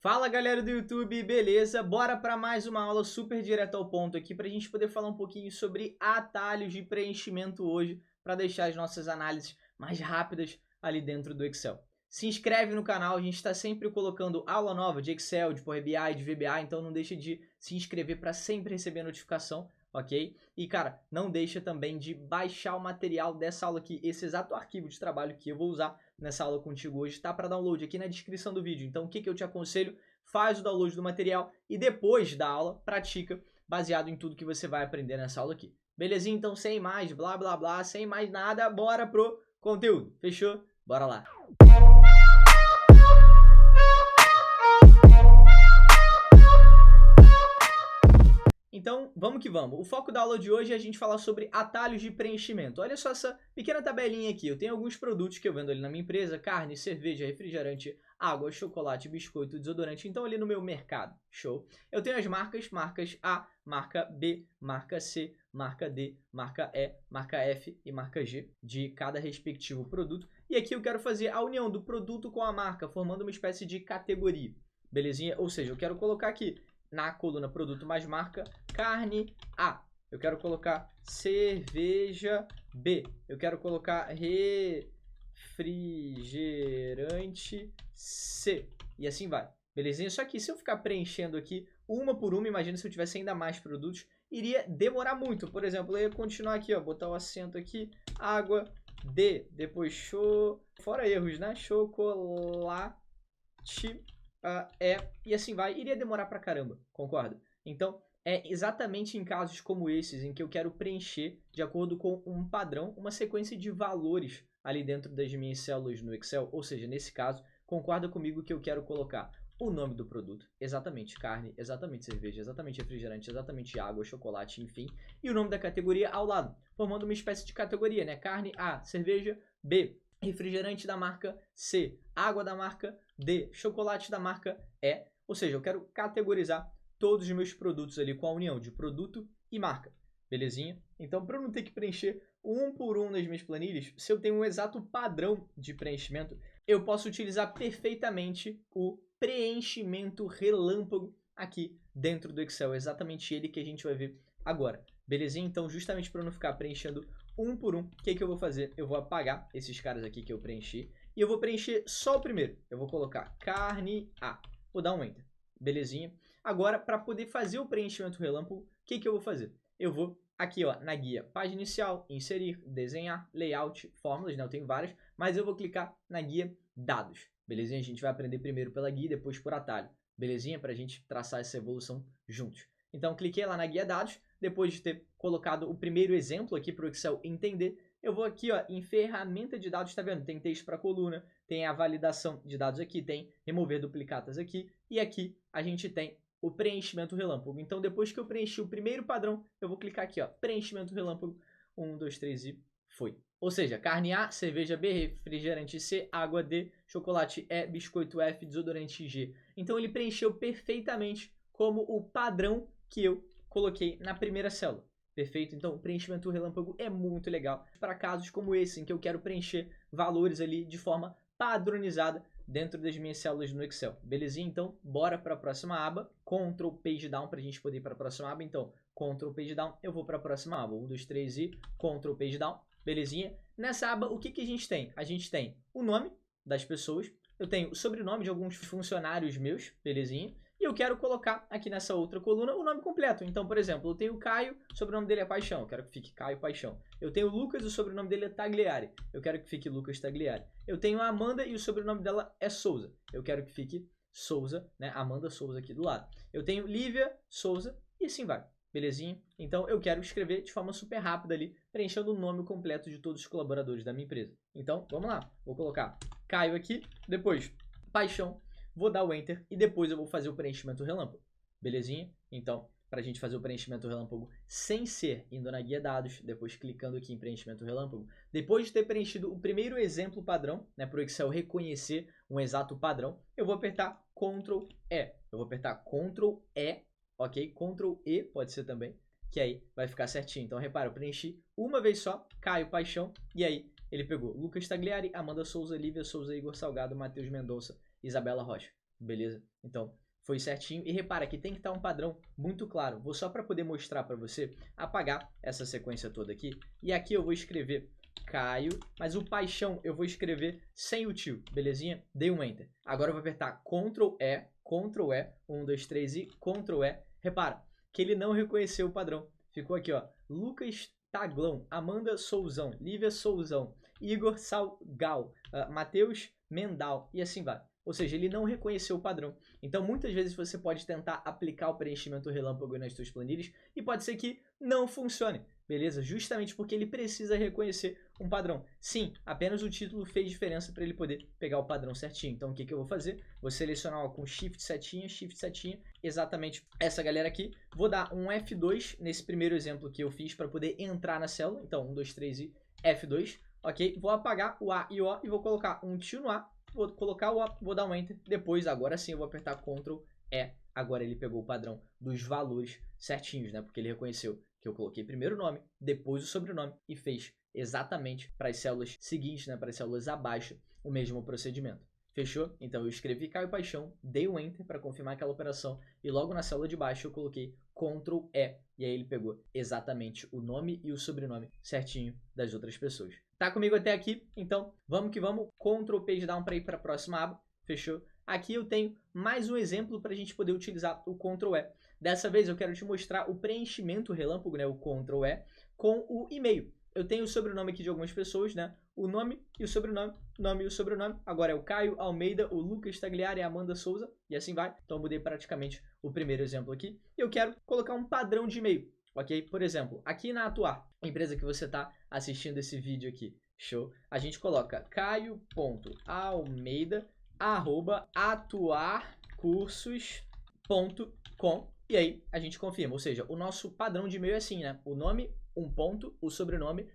Fala galera do YouTube, beleza? Bora para mais uma aula super direto ao ponto aqui para a gente poder falar um pouquinho sobre atalhos de preenchimento hoje para deixar as nossas análises mais rápidas ali dentro do Excel. Se inscreve no canal, a gente está sempre colocando aula nova de Excel, de Power BI, de VBA, então não deixa de se inscrever para sempre receber notificação, ok? E cara, não deixa também de baixar o material dessa aula aqui, esse exato arquivo de trabalho que eu vou usar nessa aula contigo hoje, tá para download aqui na descrição do vídeo. Então o que eu te aconselho? Faz o download do material e depois da aula pratica baseado em tudo que você vai aprender nessa aula aqui. Belezinha? Então sem mais blá blá blá, sem mais nada, bora pro conteúdo. Fechou? Bora lá! Então, vamos que vamos. O foco da aula de hoje é a gente falar sobre atalhos de preenchimento. Olha só essa pequena tabelinha aqui. Eu tenho alguns produtos que eu vendo ali na minha empresa: carne, cerveja, refrigerante, água, chocolate, biscoito, desodorante. Então, ali no meu mercado. Show? Eu tenho as marcas A, marca B, marca C, marca D, marca E, marca F e marca G de cada respectivo produto. E aqui eu quero fazer a união do produto com a marca, formando uma espécie de categoria. Belezinha? Ou seja, eu quero colocar aqui na coluna produto mais marca, carne A. Eu quero colocar cerveja B. Eu quero colocar refrigerante C. E assim vai. Belezinha? Só que se eu ficar preenchendo aqui uma por uma, imagina se eu tivesse ainda mais produtos, iria demorar muito. Por exemplo, eu ia continuar aqui, ó, botar o acento aqui, água D, depois fora erros, né? Chocolate e assim vai, iria demorar pra caramba, concorda? Então, é exatamente em casos como esses em que eu quero preencher de acordo com um padrão, uma sequência de valores ali dentro das minhas células no Excel, ou seja, nesse caso, concorda comigo que eu quero colocar o nome do produto, exatamente carne, exatamente cerveja, exatamente refrigerante, exatamente água, chocolate, enfim, e o nome da categoria ao lado, formando uma espécie de categoria, né? Carne A, cerveja B, refrigerante da marca C, água da marca D, chocolate da marca E. Ou seja, eu quero categorizar todos os meus produtos ali com a união de produto e marca. Belezinha? Então, para eu não ter que preencher um por um nas minhas planilhas, se eu tenho um exato padrão de preenchimento, eu posso utilizar perfeitamente o preenchimento relâmpago aqui dentro do Excel. É exatamente ele que a gente vai ver agora. Belezinha? Então, justamente para eu não ficar preenchendo um por um, o que eu vou fazer? Eu vou apagar esses caras aqui que eu preenchi e eu vou preencher só o primeiro. Eu vou colocar carne A. Vou dar um Enter. Belezinha? Agora, para poder fazer o preenchimento relâmpago, o que eu vou fazer? Eu vou aqui, ó, na guia página inicial, inserir, desenhar, layout, fórmulas, né? Eu tenho várias, mas eu vou clicar na guia dados. Belezinha? A gente vai aprender primeiro pela guia e depois por atalho. Belezinha? Para a gente traçar essa evolução juntos. Então, cliquei lá na guia dados. Depois de ter colocado o primeiro exemplo aqui para o Excel entender, eu vou aqui, ó, em ferramenta de dados, tá vendo? Tem texto para coluna, tem a validação de dados aqui, tem remover duplicatas aqui, e aqui a gente tem o preenchimento relâmpago. Então, depois que eu preenchi o primeiro padrão, eu vou clicar aqui, ó, preenchimento relâmpago, 1, 2, 3 e foi. Ou seja, carne A, cerveja B, refrigerante C, água D, chocolate E, biscoito F, desodorante G. Então, ele preencheu perfeitamente como o padrão que eu coloquei na primeira célula. Perfeito? Então, o preenchimento relâmpago é muito legal para casos como esse, em que eu quero preencher valores ali de forma padronizada dentro das minhas células no Excel. Belezinha? Então, bora para a próxima aba. Ctrl Page Down para a gente poder ir para a próxima aba. Então, Ctrl Page Down, eu vou para a próxima aba. 1, 2, 3 e Ctrl Page Down. Belezinha? Nessa aba, o que a gente tem? A gente tem o nome das pessoas. Eu tenho o sobrenome de alguns funcionários meus. Belezinha? E eu quero colocar aqui nessa outra coluna o nome completo. Então, por exemplo, eu tenho o Caio, o sobrenome dele é Paixão. Eu quero que fique Caio Paixão. Eu tenho o Lucas, o sobrenome dele é Tagliari. Eu quero que fique Lucas Tagliari. Eu tenho a Amanda e o sobrenome dela é Souza. Eu quero que fique Souza, né? Amanda Souza aqui do lado. Eu tenho Lívia Souza e assim vai. Belezinha? Então, eu quero escrever de forma super rápida ali, preenchendo o nome completo de todos os colaboradores da minha empresa. Então, vamos lá. Vou colocar Caio aqui, depois Paixão. Vou dar o Enter e depois eu vou fazer o preenchimento relâmpago. Belezinha? Então, para a gente fazer o preenchimento relâmpago sem ser indo na guia dados, depois clicando aqui em preenchimento relâmpago, depois de ter preenchido o primeiro exemplo padrão, né, para o Excel reconhecer um exato padrão, eu vou apertar Ctrl E. Eu vou apertar Ctrl E, ok? Ctrl E pode ser também, que aí vai ficar certinho. Então, repara, eu preenchi uma vez só, Caio Paixão, e aí ele pegou Lucas Tagliari, Amanda Souza, Lívia Souza, Igor Salgado, Matheus Mendonça, Isabela Rocha. beleza? Então, foi certinho. E repara que tem que estar um padrão muito claro. Vou só para poder mostrar para você, apagar essa sequência toda aqui. E aqui eu vou escrever Caio, mas o Paixão eu vou escrever sem o tio, belezinha? Dei um Enter. Agora eu vou apertar Ctrl E, 1, 2, 3 e Ctrl E. Repara que ele não reconheceu o padrão. Ficou aqui, ó, Lucas Taglão, Amanda Souzão, Lívia Souzão, Igor Salgal, Matheus Mendal e assim vai. Ou seja, ele não reconheceu o padrão. Então, muitas vezes você pode tentar aplicar o preenchimento relâmpago nas suas planilhas e pode ser que não funcione, beleza? Justamente porque ele precisa reconhecer um padrão. Sim, apenas o título fez diferença para ele poder pegar o padrão certinho. Então, o que eu vou fazer? Vou selecionar com Shift setinha, exatamente essa galera aqui. Vou dar um F2 nesse primeiro exemplo que eu fiz para poder entrar na célula. Então, 1, 2, 3 e F2. Ok? Vou apagar o A e O e vou colocar um tio no A. Vou colocar o A, vou dar um Enter. Depois, agora sim, eu vou apertar Ctrl E. Agora ele pegou o padrão dos valores certinhos, né? Porque ele reconheceu que eu coloquei primeiro o nome, depois o sobrenome e fez exatamente para as células seguintes, né? Para as células abaixo, o mesmo procedimento. Fechou? Então eu escrevi Caio Paixão, dei um Enter para confirmar aquela operação e logo na célula de baixo eu coloquei Ctrl E. E aí ele pegou exatamente o nome e o sobrenome certinho das outras pessoas. Tá comigo até aqui? Então vamos que vamos. Ctrl Page Down para ir para a próxima aba. Fechou? Aqui eu tenho mais um exemplo para a gente poder utilizar o Ctrl E. Dessa vez eu quero te mostrar o preenchimento relâmpago, né? O Ctrl E, com o e-mail. Eu tenho o sobrenome aqui de algumas pessoas, né? O nome e o sobrenome, nome e o sobrenome. Agora é o Caio Almeida, o Lucas Tagliari, a Amanda Souza e assim vai. Então eu mudei praticamente o primeiro exemplo aqui. E eu quero colocar um padrão de e-mail, ok? Por exemplo, aqui na Atuar, a empresa que você está assistindo esse vídeo aqui, show? A gente coloca caio.almeida@atuarcursos.com e aí a gente confirma. Ou seja, o nosso padrão de e-mail é assim, né? O nome, um ponto, o sobrenome,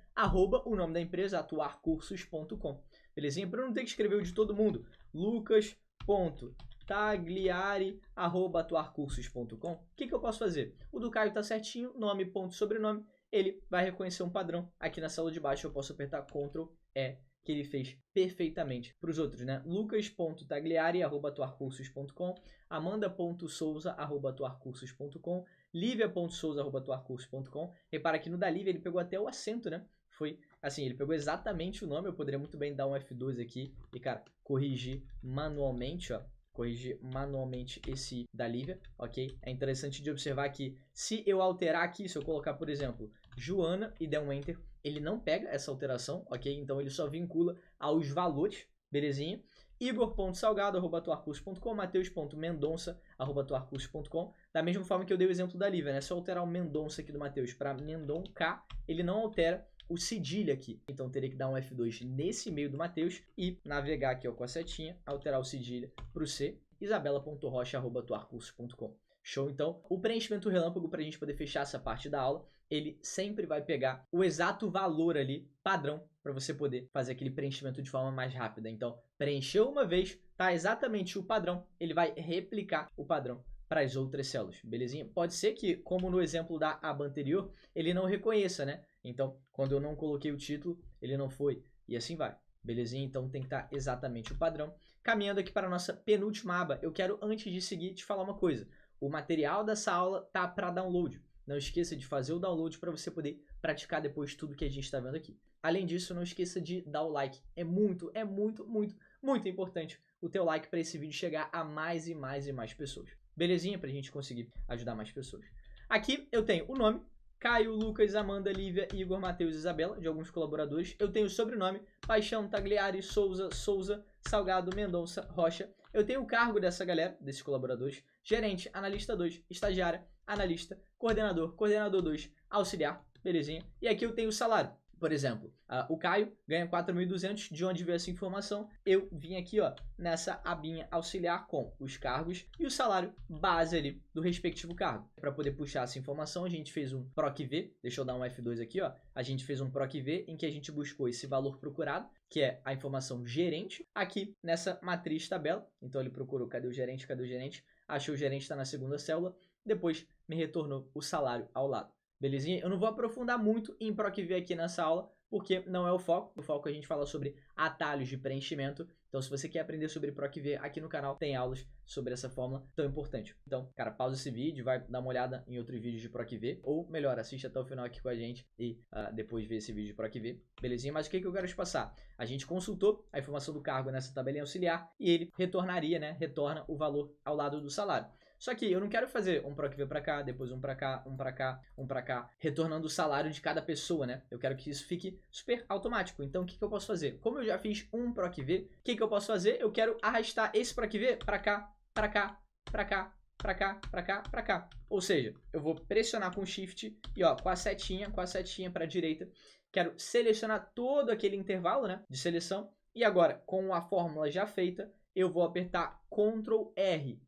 o nome da empresa, atuarcursos.com. Belezinha? Para não ter que escrever o de todo mundo. Lucas.tagliari@atuarcursos.com. O que eu posso fazer? O do Caio tá certinho, nome, ponto, sobrenome. Ele vai reconhecer um padrão. Aqui na célula de baixo eu posso apertar Ctrl E, que ele fez perfeitamente para os outros, né? lucas.tagliari@atuarcursos.com, amanda.souza@atuarcursos.com, livia.souza@atuarcursos.com. Repara que no da Lívia ele pegou até o acento, né? Foi assim, ele pegou exatamente o nome. Eu poderia muito bem dar um F2 aqui e, cara, corrigir manualmente, ó. Corrigir manualmente esse da Lívia, ok? É interessante de observar que se eu alterar aqui, se eu colocar, por exemplo, Joana e der um Enter, ele não pega essa alteração, ok? Então ele só vincula aos valores, belezinha? igor.salgado@atuarcursos.com, mateus.mendonça@atuarcursos.com. Da mesma forma que eu dei o exemplo da Lívia, né? Se eu alterar o Mendonça aqui do Mateus para Mendonca, ele não altera o cedilha aqui. Então teria que dar um F2 nesse meio do Mateus e navegar aqui ó, com a setinha, alterar o cedilha para o C, isabela.rocha@atuarcursos.com. Show? Então, o preenchimento relâmpago, para a gente poder fechar essa parte da aula, ele sempre vai pegar o exato valor ali, padrão, para você poder fazer aquele preenchimento de forma mais rápida. Então, preencheu uma vez, tá exatamente o padrão, ele vai replicar o padrão para as outras células, belezinha? Pode ser que, como no exemplo da aba anterior, ele não reconheça, né? Então, quando eu não coloquei o título, ele não foi, e assim vai, belezinha? Então, tem que estar exatamente o padrão. Caminhando aqui para a nossa penúltima aba, eu quero, antes de seguir, te falar uma coisa. O material dessa aula tá para download. Não esqueça de fazer o download para você poder praticar depois tudo que a gente está vendo aqui. Além disso, não esqueça de dar o like. É muito importante o teu like para esse vídeo chegar a mais e mais pessoas. Belezinha? Para a gente conseguir ajudar mais pessoas. Aqui eu tenho o nome, Caio, Lucas, Amanda, Lívia, Igor, Matheus e Isabela, de alguns colaboradores. Eu tenho o sobrenome, Paixão, Tagliari, Souza, Salgado, Mendonça, Rocha. Eu tenho o cargo dessa galera, desses colaboradores: gerente, analista 2, estagiária, analista, coordenador, coordenador 2, auxiliar, belezinha? E aqui eu tenho o salário. Por exemplo, o Caio ganha 4.200. De onde veio essa informação? Eu vim aqui ó, nessa abinha auxiliar com os cargos e o salário base ali do respectivo cargo. Para poder puxar essa informação, a gente fez um PROC-V. Deixa eu dar um F2 aqui. Ó. A gente fez um PROC-V em que a gente buscou esse valor procurado, que é a informação gerente, aqui nessa matriz tabela. Então ele procurou, cadê o gerente, cadê o gerente? Achou o gerente, está na segunda célula. Depois me retornou o salário ao lado. Belezinha? Eu não vou aprofundar muito em PROC-V aqui nessa aula, porque não é o foco é a gente falar sobre atalhos de preenchimento. Então, se você quer aprender sobre PROC-V, aqui no canal tem aulas sobre essa fórmula tão importante. Então, cara, pausa esse vídeo, vai dar uma olhada em outro vídeo de PROC-V, ou melhor, assiste até o final aqui com a gente e depois vê esse vídeo de PROC-V, belezinha? Mas o que eu quero te passar? A gente consultou a informação do cargo nessa tabelinha auxiliar e ele retornaria, né? Retorna o valor ao lado do salário. Só que eu não quero fazer um PROC-V para cá, depois um para cá, um para cá, um para cá, retornando o salário de cada pessoa, né? Eu quero que isso fique super automático. Então, o que eu posso fazer? Como eu já fiz um PROC-V, o que eu posso fazer? Eu quero arrastar esse PROC-V para cá, para cá, para cá, para cá, para cá, para cá. Ou seja, eu vou pressionar com Shift e ó, com a setinha para a direita, quero selecionar todo aquele intervalo, né, de seleção. E agora, com a fórmula já feita, eu vou apertar Ctrl R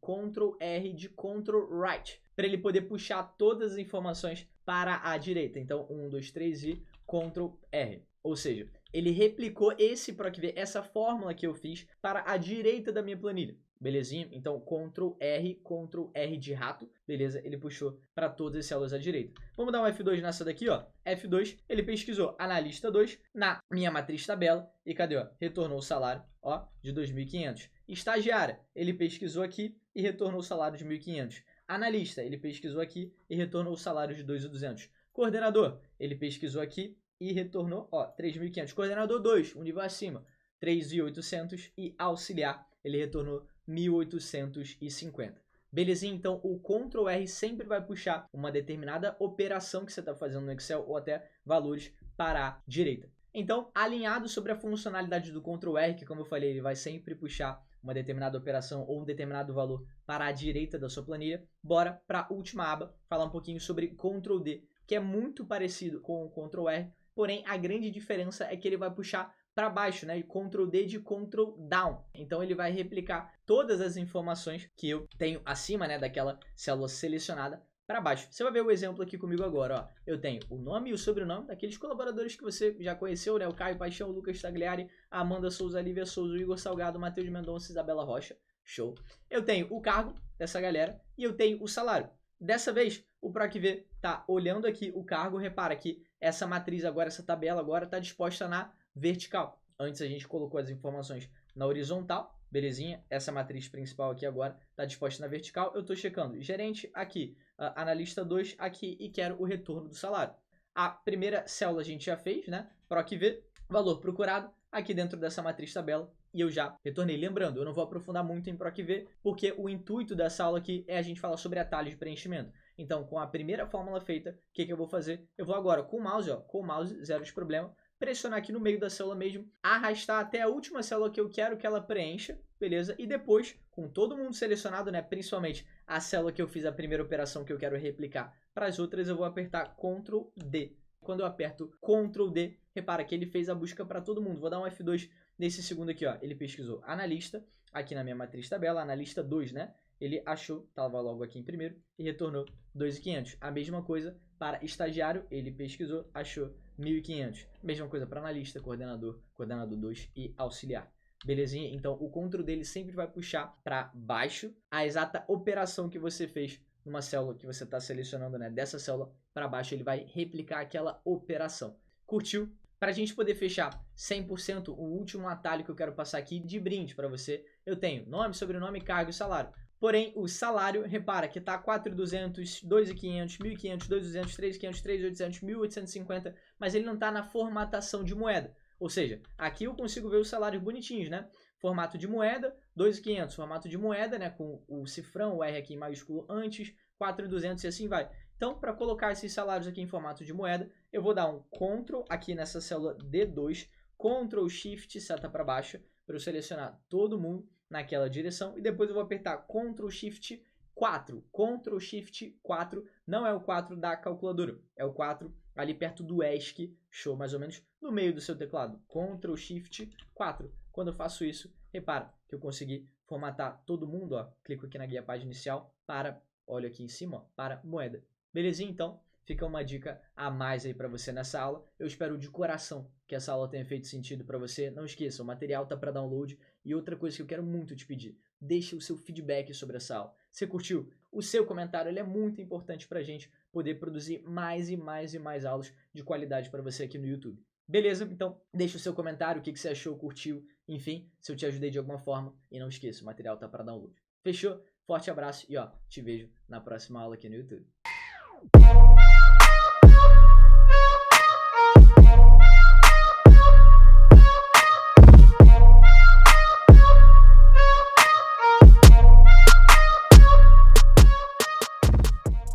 de Ctrl Right, para ele poder puxar todas as informações para a direita. Então, 1, 2, 3 e Ctrl R. Ou seja, ele replicou esse PROC-V, essa fórmula que eu fiz, para a direita da minha planilha. Belezinha? Então, Ctrl R de rato, beleza? Ele puxou para todas as células à direita. Vamos dar um F2 nessa daqui, ó. F2, ele pesquisou analista 2 na minha matriz tabela e cadê, ó? Retornou o salário, ó, de 2.500. Estagiária, ele pesquisou aqui e retornou o salário de 1.500. Analista, ele pesquisou aqui e retornou o salário de 2.200. Coordenador, ele pesquisou aqui e retornou, ó, 3.500. Coordenador 2, um nível acima, 3.800. E auxiliar, ele retornou 1.850. Belezinha? Então, o Ctrl R sempre vai puxar uma determinada operação que você está fazendo no Excel ou até valores para a direita. Então, alinhado sobre a funcionalidade do Ctrl R, que como eu falei, ele vai sempre puxar uma determinada operação ou um determinado valor para a direita da sua planilha, bora para a última aba falar um pouquinho sobre Ctrl D, que é muito parecido com o Ctrl R, porém a grande diferença é que ele vai puxar para baixo, né? Ctrl D de Ctrl Down. Então ele vai replicar todas as informações que eu tenho acima, né, daquela célula selecionada para baixo. Você vai ver o exemplo aqui comigo agora, ó. Eu tenho o nome e o sobrenome daqueles colaboradores que você já conheceu, né? O Caio Paixão, o Lucas Tagliari, a Amanda Souza, a Lívia Souza, o Igor Salgado, o Matheus Mendonça, Isabela Rocha. Show. Eu tenho o cargo dessa galera e eu tenho o salário. Dessa vez, o PROC-V tá olhando aqui o cargo, repara que essa matriz agora, essa tabela agora tá disposta na vertical. Antes a gente colocou as informações na horizontal, belezinha? Essa matriz principal aqui agora está disposta na vertical. Eu estou checando gerente aqui, analista 2 aqui e quero o retorno do salário. A primeira célula a gente já fez, né? PROC-V, valor procurado, aqui dentro dessa matriz tabela. E eu já retornei. Lembrando, eu não vou aprofundar muito em PROC-V, porque o intuito dessa aula aqui é a gente falar sobre atalhos de preenchimento. Então, com a primeira fórmula feita, o que eu vou fazer? Eu vou agora com o mouse, ó, com o mouse, zero de problema, pressionar aqui no meio da célula mesmo, arrastar até a última célula que eu quero que ela preencha, beleza? E depois, com todo mundo selecionado, né, principalmente a célula que eu fiz a primeira operação que eu quero replicar para as outras, eu vou apertar Ctrl D. Quando eu aperto Ctrl D, repara que ele fez a busca para todo mundo. Vou dar um F2 nesse segundo aqui, ó. Ele pesquisou analista, aqui na minha matriz tabela, analista 2, né? Ele achou, estava logo aqui em primeiro, e retornou 2.500. A mesma coisa para estagiário, ele pesquisou, achou 1.500. Mesma coisa para analista, coordenador, coordenador 2 e auxiliar. Belezinha? Então, o Ctrl dele sempre vai puxar para baixo a exata operação que você fez numa célula que você está selecionando, né? Dessa célula para baixo, ele vai replicar aquela operação. Curtiu? Para a gente poder fechar 100%, o último atalho que eu quero passar aqui de brinde para você, eu tenho nome, sobrenome, cargo e salário. Porém, o salário, repara que está 4.200, 2.500, 1.500, 2.200, 3.500, 3.800, 1.850, mas ele não está na formatação de moeda. Ou seja, aqui eu consigo ver os salários bonitinhos, né? Formato de moeda, 2.500, formato de moeda, né? Com o cifrão, o R aqui em maiúsculo antes, 4.200 e assim vai. Então, para colocar esses salários aqui em formato de moeda, eu vou dar um Ctrl aqui nessa célula D2, Ctrl Shift, seta para baixo, para eu selecionar todo mundo naquela direção, e depois eu vou apertar Ctrl Shift 4. Ctrl Shift 4 não é o 4 da calculadora, é o 4 ali perto do ESC, show, mais ou menos no meio do seu teclado. Ctrl Shift 4. Quando eu faço isso, repara que eu consegui formatar todo mundo, ó. Clico aqui na guia página inicial para, olha aqui em cima, ó, para moeda. Belezinha? Então, fica uma dica a mais aí para você nessa aula. Eu espero de coração que essa aula tenha feito sentido para você. Não esqueça, o material tá para download. E outra coisa que eu quero muito te pedir, deixa o seu feedback sobre essa aula. Você curtiu? O seu comentário ele é muito importante para a gente poder produzir mais e mais e mais aulas de qualidade para você aqui no YouTube. Beleza? Então, deixa o seu comentário, o que você achou, curtiu, enfim, se eu te ajudei de alguma forma. E não esqueça, o material tá para download. Fechou? Forte abraço e ó, te vejo na próxima aula aqui no YouTube.